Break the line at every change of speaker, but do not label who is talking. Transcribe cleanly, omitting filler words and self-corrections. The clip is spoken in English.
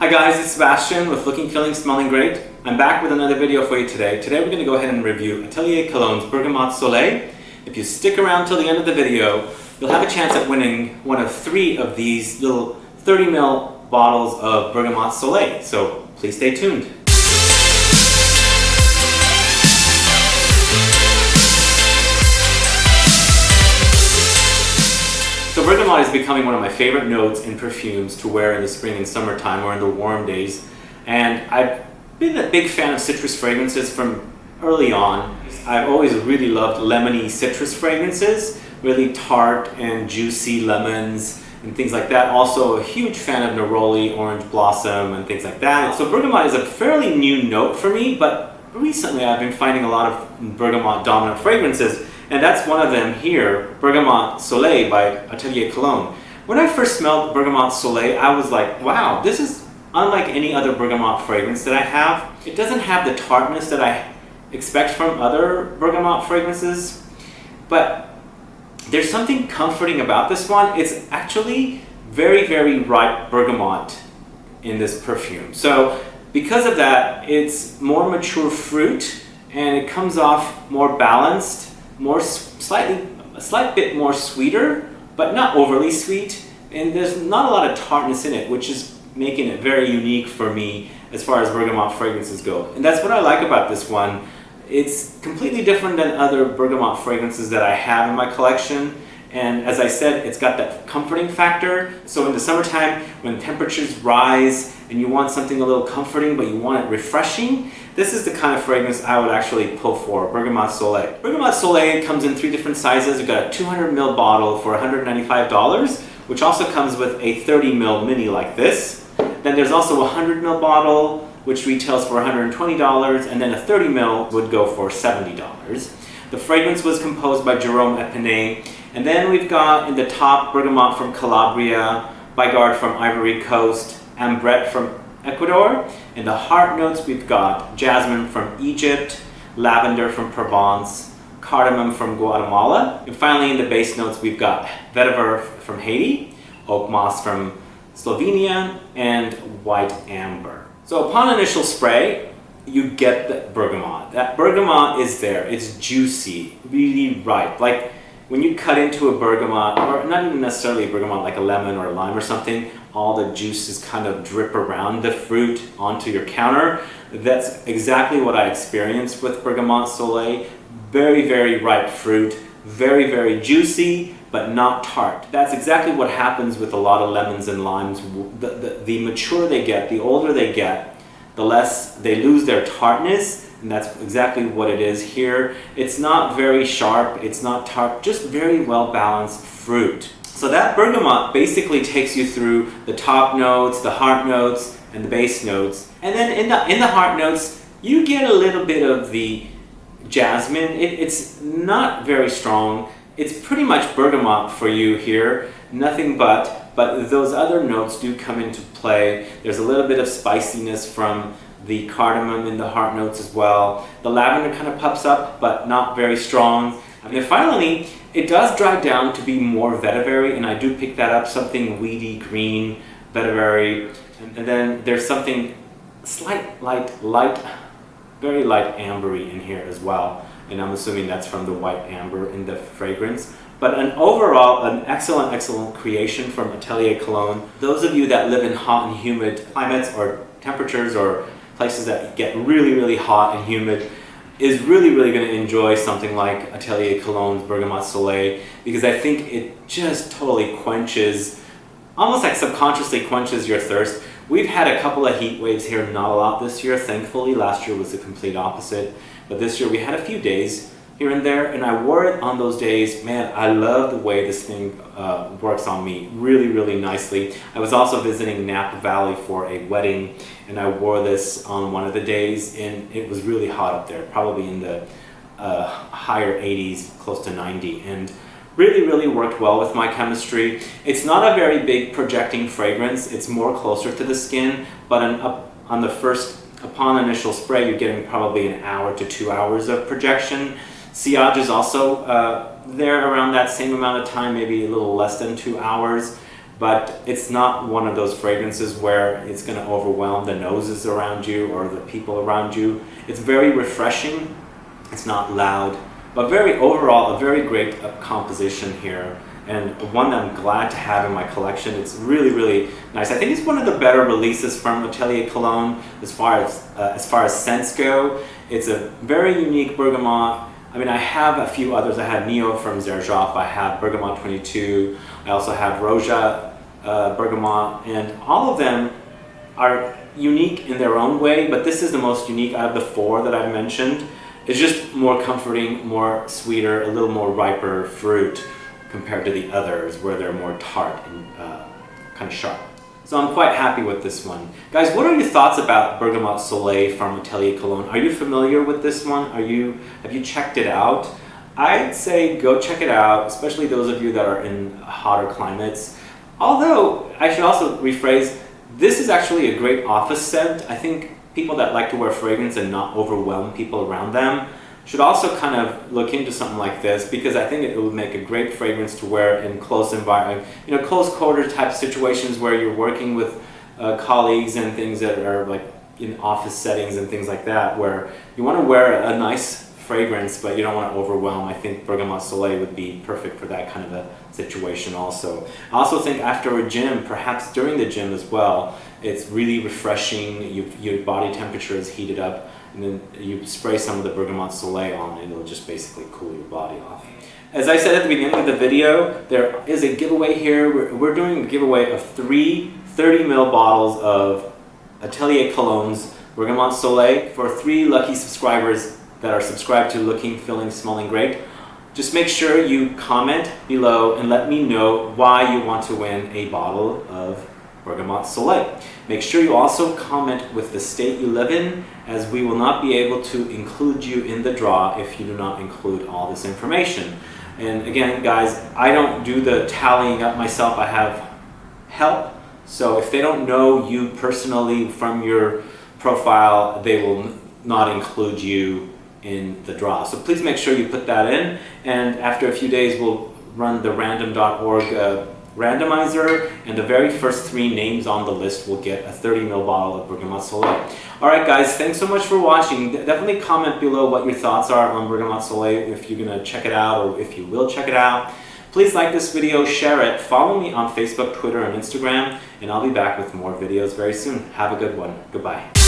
Hi guys, it's Sebastian with Looking, Feeling, Smelling Great. I'm back with another video for you today. Today we're going to go ahead and review Atelier Cologne's Bergamote Soleil. If you stick around till the end of the video, you'll have a chance at winning one of 3 of these little 30 ml bottles of Bergamote Soleil. So please stay tuned. So bergamot is becoming one of my favorite notes in perfumes to wear in the spring and summertime or in the warm days. And I've been a big fan of citrus fragrances from early on. I've always really loved lemony citrus fragrances, really tart and juicy lemons and things like that. Also a huge fan of neroli, orange blossom and things like that. So bergamot is a fairly new note for me, but recently I've been finding a lot of bergamot dominant fragrances. And that's one of them here, Bergamote Soleil by Atelier Cologne. When I first smelled Bergamote Soleil, I was like, wow, this is unlike any other bergamot fragrance that I have. It doesn't have the tartness that I expect from other bergamot fragrances, but there's something comforting about this one. It's actually very, very ripe bergamot in this perfume. So because of that, it's more mature fruit and it comes off more balanced, a slight bit more sweeter, but not overly sweet, and there's not a lot of tartness in it, which is making it very unique for me as far as bergamot fragrances go. And that's what I like about this one. It's completely different than other bergamot fragrances that I have in my collection, and as I said, it's got that comforting factor. So in the summertime, when temperatures rise and you want something a little comforting but you want it refreshing, this is the kind of fragrance I would actually pull for, Bergamote Soleil. Bergamote Soleil comes in 3 different sizes. We've got a 200 ml bottle for $195, which also comes with a 30 ml mini like this. Then there's also a 100 ml bottle, which retails for $120, and then a 30 ml would go for $70. The fragrance was composed by Jerome Epinay. And then we've got in the top Bergamot from Calabria, Bigard from Ivory Coast, Ambrette from Ecuador. In the heart notes, we've got jasmine from Egypt, lavender from Provence, cardamom from Guatemala. And finally, in the base notes, we've got vetiver from Haiti, oak moss from Slovenia, and white amber. So upon initial spray, you get the bergamot. That bergamot is there. It's juicy, really ripe. Like when you cut into a bergamot, or not even necessarily a bergamot, like a lemon or a lime or something, all the juices kind of drip around the fruit onto your counter. That's exactly what I experienced with Bergamote Soleil. Very, very ripe fruit, very, very juicy, but not tart. That's exactly what happens with a lot of lemons and limes. The mature they get, the older they get, the less they lose their tartness, and that's exactly what it is here. It's not very sharp, it's not tart, just very well balanced fruit. So that bergamot basically takes you through the top notes, the heart notes, and the base notes. And then in the heart notes, you get a little bit of the jasmine. It's not very strong. It's pretty much bergamot for you here, nothing but those other notes do come into play. There's a little bit of spiciness from the cardamom in the heart notes as well. The lavender kind of pops up, but not very strong. And then finally, it does dry down to be more vetiver, and I do pick that up, something weedy green vetiver. And then there's something very light ambery in here as well. And I'm assuming that's from the white amber in the fragrance. But overall, an excellent creation from Atelier Cologne. Those of you that live in hot and humid climates or temperatures or places that get really, really hot and humid is really, really going to enjoy something like Atelier Cologne's Bergamote Soleil, because I think it just totally quenches, almost like subconsciously quenches your thirst. We've had a couple of heat waves here, not a lot this year, thankfully. Last year was the complete opposite. But this year we had a few days here and there, and I wore it on those days. Man, I love the way this thing works on me really, really nicely. I was also visiting Napa Valley for a wedding, and I wore this on one of the days, and it was really hot up there, probably in the higher 80s, close to 90, and really, really worked well with my chemistry. It's not a very big projecting fragrance. It's more closer to the skin, but upon initial spray, you're getting probably an hour to 2 hours of projection. Sillage is also there around that same amount of time, maybe a little less than 2 hours. but it's not one of those fragrances where it's going to overwhelm the noses around you or the people around you. It's very refreshing. It's not loud, but overall a very great composition here, and one that I'm glad to have in my collection. It's really nice. I think it's one of the better releases from Atelier Cologne as far as scents go. It's a very unique bergamot. I mean, I have a few others. I have Neo from Zerjoff, I have Bergamot 22, I also have Roja Bergamot, and all of them are unique in their own way, but this is the most unique out of the four that I've mentioned. It's just more comforting, more sweeter, a little more riper fruit compared to the others where they're more tart and kind of sharp. So I'm quite happy with this one. Guys, what are your thoughts about Bergamote Soleil from Atelier Cologne? Are you familiar with this one? Have you checked it out? I'd say go check it out, especially those of you that are in hotter climates. Although, I should also rephrase, this is actually a great office scent. I think people that like to wear fragrance and not overwhelm people around them should also kind of look into something like this, because I think it would make a great fragrance to wear in close environment, close quarter type situations where you're working with colleagues and things that are like in office settings and things like that, where you want to wear a nice fragrance but you don't want to overwhelm. I think Bergamote Soleil would be perfect for that kind of a situation also. I also think after a gym, perhaps during the gym as well, it's really refreshing. Your body temperature is heated up, and then you spray some of the Bergamote Soleil on and it'll just basically cool your body off. As I said at the beginning of the video, there is a giveaway here. We're doing a giveaway of 3 30ml bottles of Atelier Cologne's Bergamote Soleil for 3 lucky subscribers that are subscribed to Looking, Feeling, Smelling Great. Just make sure you comment below and let me know why you want to win a bottle of Bergamote Soleil. Make sure you also comment with the state you live in, as we will not be able to include you in the draw if you do not include all this information. And again, guys, I don't do the tallying up myself. I have help. So if they don't know you personally from your profile, they will not include you in the draw. So please make sure you put that in, and after a few days we'll run the random.org randomizer, and the very first 3 names on the list will get a 30ml bottle of Bergamote Soleil. Alright guys, thanks so much for watching. Definitely comment below what your thoughts are on Bergamote Soleil, if you're going to check it out or if you will check it out. Please like this video, share it, follow me on Facebook, Twitter, and Instagram, and I'll be back with more videos very soon. Have a good one. Goodbye.